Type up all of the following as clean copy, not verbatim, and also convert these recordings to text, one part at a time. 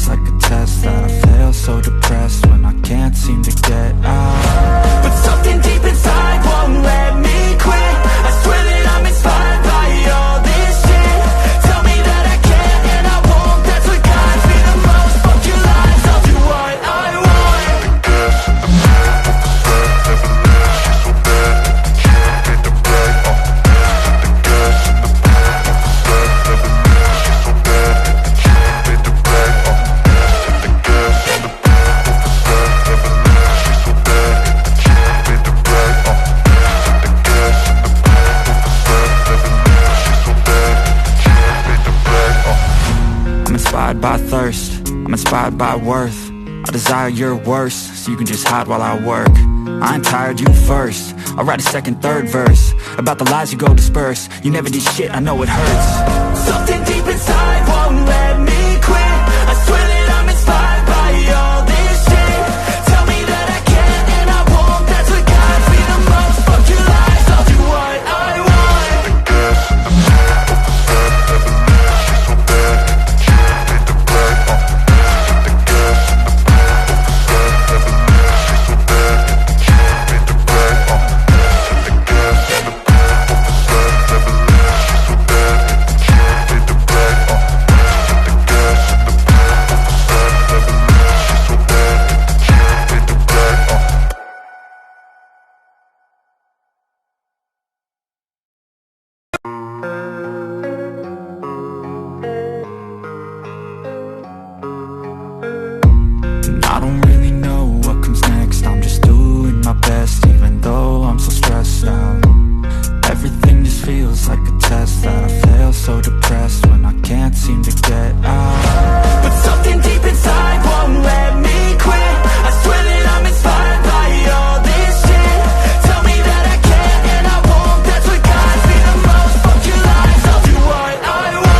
feels like a test that I fail, so depressed when I can't seem to get out. But something deep inside won't let me quit. I swear that I'm inspired by all this shit. Tell me that I can't and I won't. That's what guides me the most. Fuck your lies, I'll do what I want. By thirst, I'm inspired by worth. I desire your worst, so you can just hide while I work. I ain't tired, you first. I'll write a second, third verse about the lies you go disperse. You never did shit, I know it hurts. Something deep inside won't let me quit. I swear that I'm inspired by all this shit. Tell me that I can't and I won't. That's what guides me the most. Fuck your lies, I'll do what I want. I don't really know what comes next. I'm just doing my best, even though I'm so stressed out. Everything just feels like a test that I fail, so depressed when I can't seem to get out. But something deep inside won't let me quit. I swear that I'm inspired by all this shit. Tell me that I can't and I won't. That's what guides me the most. Fuck your lies, I'll do what I want.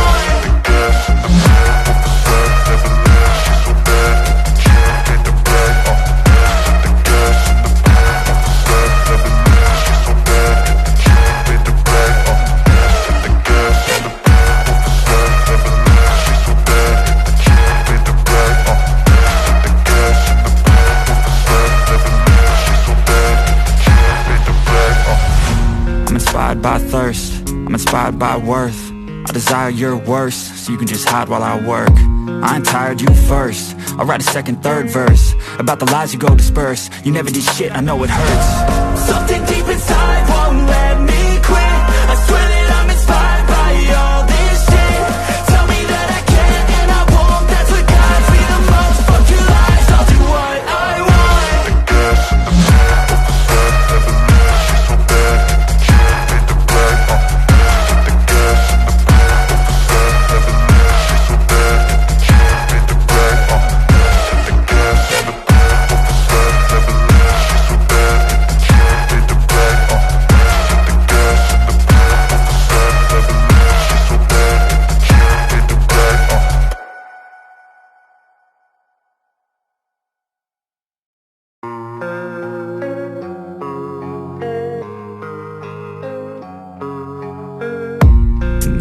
By thirst, I'm inspired by worth. I desire your worst, so you can just hide while I work. I ain't tired, you first. I'll write a second, third verse about the lies you go disperse. You never did shit, I know it hurts. Something deep inside won't let me quit. I swear that I'm inspired by all this shit. Tell me that I can't and I won't. That's what guides me the most. Fuck your lies, I'll do what I want.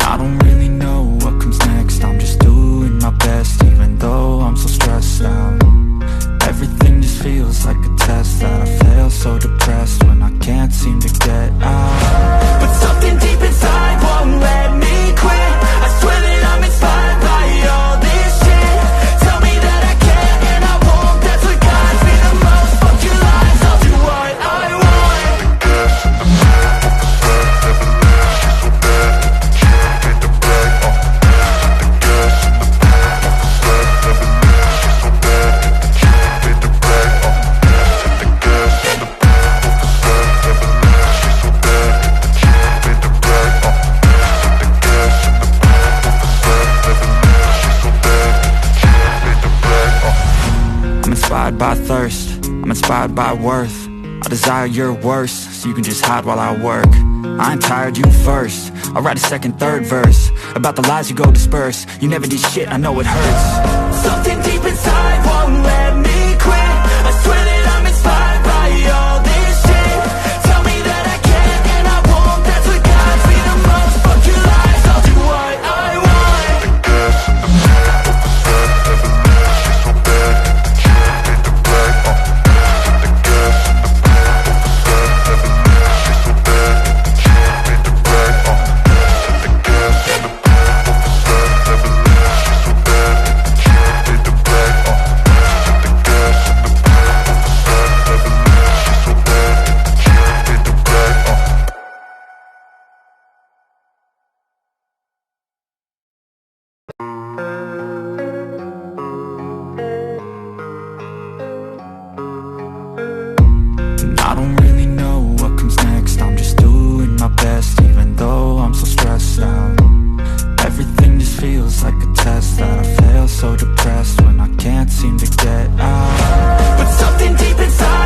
I don't really know what comes next. I'm just doing my best, even though I'm so stressed out. Everything just feels like a test that I fail, so depressed when I can't seem to get out. But something deep inside won't let me quit. I swear that I'm inspired by all this shit. Tell me that I can't and I won't. That's what guides me the most. Fuck your lies, I'll do what I want. Inspired by thirst, I'm inspired by worth. I desire your worst, so you can just hide while I work. I ain't tired, you first. I'll write a second, third verse about the lies you go disperse. You never did shit, I know it hurts. Something deep